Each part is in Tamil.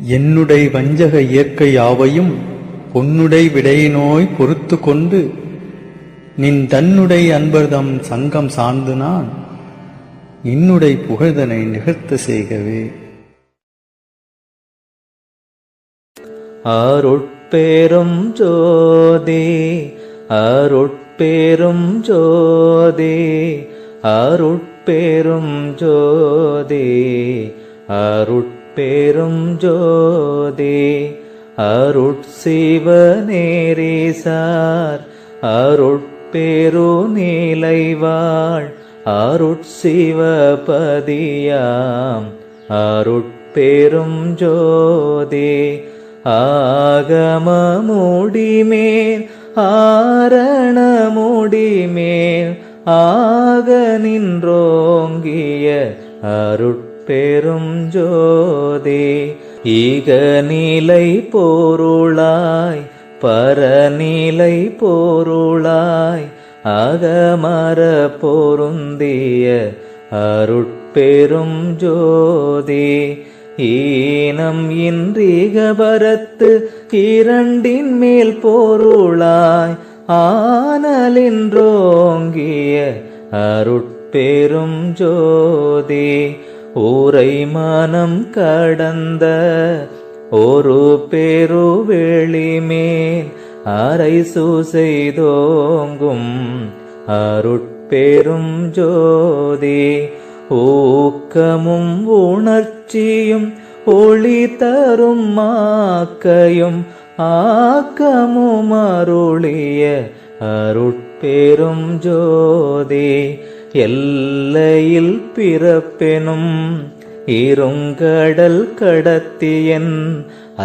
என்னுடை வஞ்சக இயற்கை யாவையும் பொன்னுடை விடையினோய் பொறுத்து கொண்டு நின் தன்னுடை அன்பர்தம் சங்கம் சார்ந்து நான் இன்னுடை புகழ்தனை நிகழ்த்த செய்கவே. அருட்பெரும் ஜோதி அருட்பெரும் ஜோதி அருட்பெரும் ஜோதி அருட்பெரும் ஜோதி அருட்சிவநேரிசார் அருட்பெரு நீலைவாழ் அருட்சிவபதியாம் அருட்பெரும் ஜோதி ஆகமமுடிமேல் ஆரணமுடிமேல் ஆக நின்றோங்கிய அருட்பெரும் ஜோதி ஈகநிலை பொருளாய் பரநிலை பொருளாய் அகமர பொருந்திய அருட்பெரும் ஜோதி ஈனம் இன்றிகபரத்து இரண்டின் மேல் பொருளாய் ஆனலின்றோங்கிய அருட்பெரும் ஜோதி ஊரை மனம் கடந்த ஒரு பெருவெளிமேல் அரை செய்தோங்கும் அருட்பெரும் ஜோதி ஊக்கமும் உணர்ச்சியும் ஒளி தரும் மாக்கையும் ஆக்கமும் அருளிய அருட்பெரும் ஜோதி எல்லையில் பிறப்பெனும் இருங்கடல் கடத்தியன்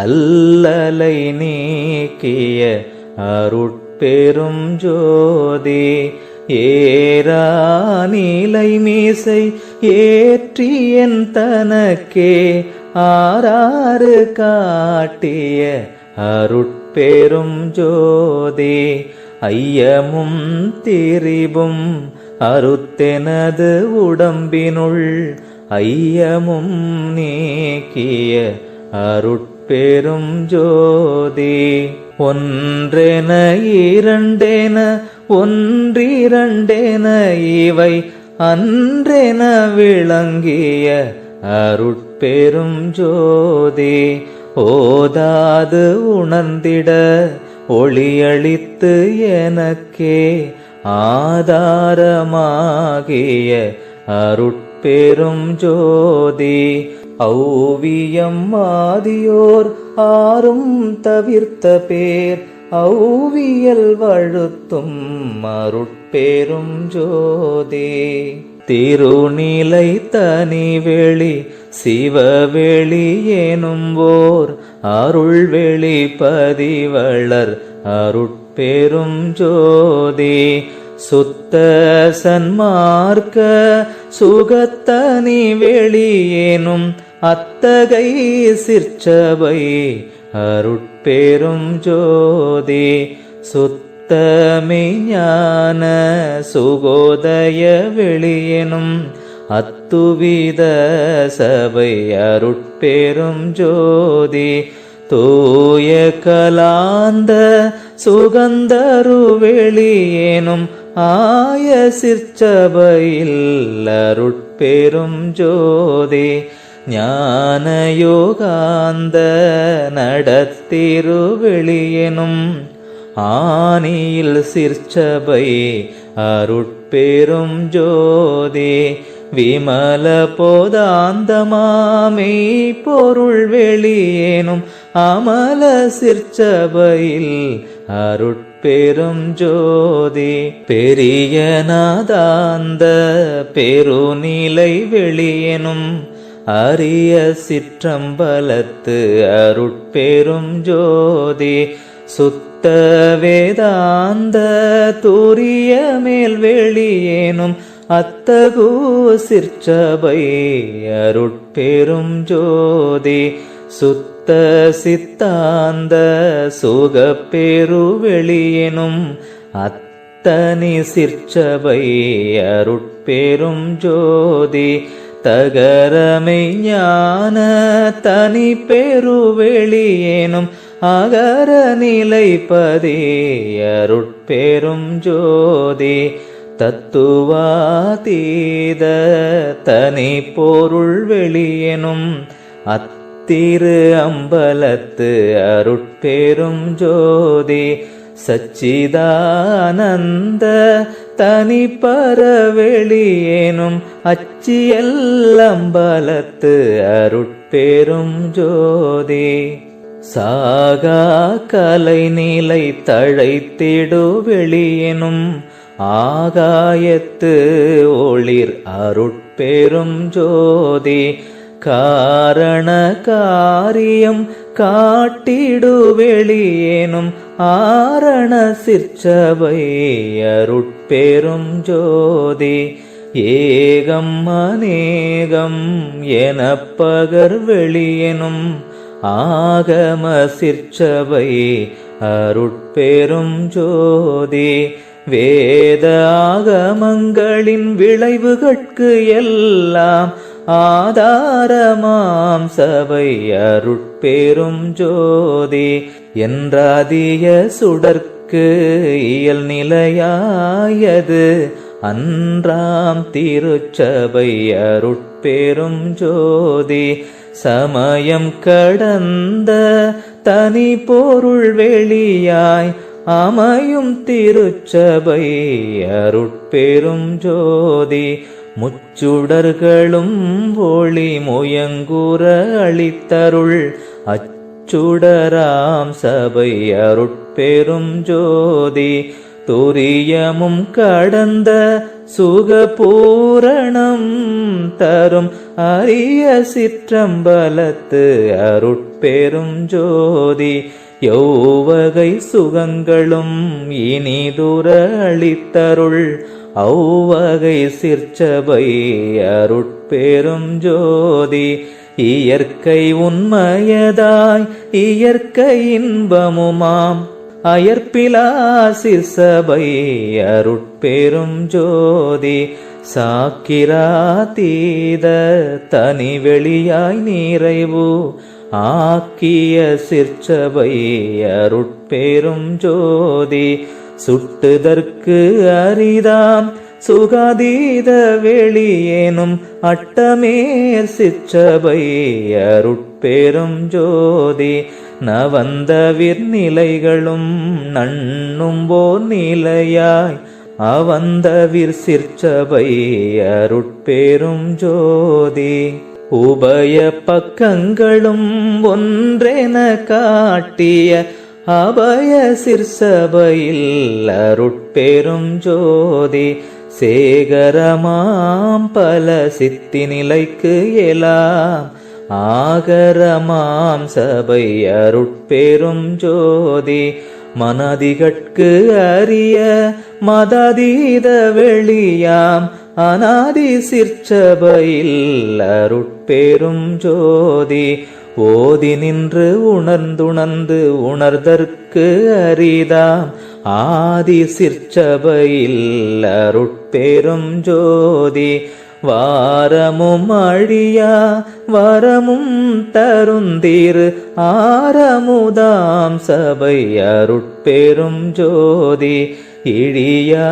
அல்லலை நீக்கிய அருட்பெரும் ஜோதி ஏரா நீலை மீசை ஏற்றியன் தனக்கே ஆறாறு காட்டிய அருட்பெரும் ஜோதி ஐயமும் திரிபும் அறுத்தெனது உடம்பினுள் ஐயமும் நீக்கிய அருட்பெரும் ஜோதி ஒன்றென இரண்டென ஒன்றிரண்டென இவை அன்றென விளங்கிய அருட்பெரும் ஜோதி ஓதாது உணர்ந்திட ஒளியளித்து எனக்கே ஆதாரமாகிய அருட்பெரும் ஜோதி ஔவியம் ஆதியோர் ஆறும் தவிர்த்த பேர் ஔவியல் வழுத்தும் அருட்பெரும் ஜோதி திருநிலை தனிவெளி சிவவெளி எனும்போர் அருள்வெளி பதிவளர் அருட்பெரும் ஜோதி சுத்த சன்மார்க்க சுகத்தனி வெளியேனும் அத்தகை சிற்சபை அருட்பெரும் ஜோதி சுத்தமே ஞான சுகோதய வெளியெனும் அத்துவித சபை அருட்பெரும் ஜோதி தூய கலாந்த சுகந்தரு வெளியேனும் ஆய சிற்சபையில் அருட்பெரும் ஜோதி ஞான யோகாந்த நடத்திரு வெளியெனும் ஆனியில் சிற்சபை அருட்பெரும் ஜோதி விமல போதாந்தமாமே பொருள் வெளியேனும் அமல சிற்சபையில் அருட்பெரும் ஜோதி பெரிய நாதாந்த பெருநிலை வெளியெனும் அரிய சிற்றம்பலத்து அருட்பெரும் ஜோதி சுத்த வேதாந்த தூரிய மேல் வெளியேனும் அத்தகு சிற்சபை அருட்பெரும் ஜோதி சுத்த சித்தாந்த சுகப்பெரு வெளியெனும் அத்தனி சிற்சபை அருட்பெரும் ஜோதி தகரமை ஞான தனி பெருவெளியேனும் அகர நிலைப்பதே அருட்பெரும் ஜோதி தத்துவாதீத தனி பொருள் வெளியெனும் அத்திரு அம்பலத்து அருட்பெரும் ஜோதி சச்சிதானந்த தனி பரவெளியேனும் அச்சியல்லம்பலத்து அருட்பெரும் ஜோதி சாகா கலை நிலை தழைத்திடு வெளியெனும் ஆகாயத்து ஒளிர் அருட்பெரும் ஜோதி காரண காரியம் காட்டிடு வெளியேனும் ஆரண சிற்சபை அருட்பெரும் ஜோதி ஏகம் அநேகம் எனப் பகர் வெளியெனும் ஆகம சிற்சபை அருட்பெரும் ஜோதி வேத ஆகமங்களின் விளைவுகட்கு எல்லாம் ஆதாரமாம் சபை அருட்பெரும் ஜோதி என்றாதிய சுடர்க்கு இயல் நிலையாயது அன்றாம் திருச்சபை அருட்பெரும் ஜோதி சமயம் கடந்த தனி பொருள் வெளியாய் அமையும் திருச்சபை அருட்பெரும் ஜோதி முச்சுடர்களும் ஒளி முயங்குற அளித்தருள் அச்சுடராம் சபை அருட்பெரும் ஜோதி துரியமும் கடந்த சுகபூரணம் தரும் அரிய சிற்றம்பலத்து அருட்பெரும் ஜோதி யௌவகை சுகங்களும் இனிதுர அளித்தருள் ஔவகை சிற்சபை அருட்பெரும் ஜோதி இயற்கை உண்மையதாய் இயற்கை இன்பமுமாம் அயற்பிலா சிற்சபை அருட்பெரும் ஜோதி சாக்கிராதீத தனி வெளியாய் நிறைவு ஆக்கிய சிற்சபை அருட்பெரும் ஜோதி சுட்டுதற்கு அரிதாம் சுகாதீத வெளியேனும் அட்டமேற் சிற்சபை அருட்பெரும் ஜோதி நவந்தவிர் நிலைகளும் நண்ணும்போர் நிலையாய் அவந்தவிர் சிற்சபை அருட்பெரும் ஜோதி உபய பக்கங்களும் ஒன்றென காட்டிய அபய சிற்சபையில் அருட்பெரும் ஜோதி சேகரமாம் பல சித்தி நிலைக்கு எலாம் ஆகரமாம் சபை அருட்பெரும் ஜோதி மனதிகட்கு அரிய மதாதீத வெளியாம் அநாதி சிற்சபையில் அருட்பெரும் ஜோதி ஓதி நின்று உணர்ந்துணர்ந்து உணர்தற்கு அரிதாம் ஆதி சிற்சபையில் அருட்பெரும் ஜோதி வாரமும் அழியா வரமும் தருந்தீர் ஆரமுதாம் சபை அருட்பெரும் ஜோதி இழியா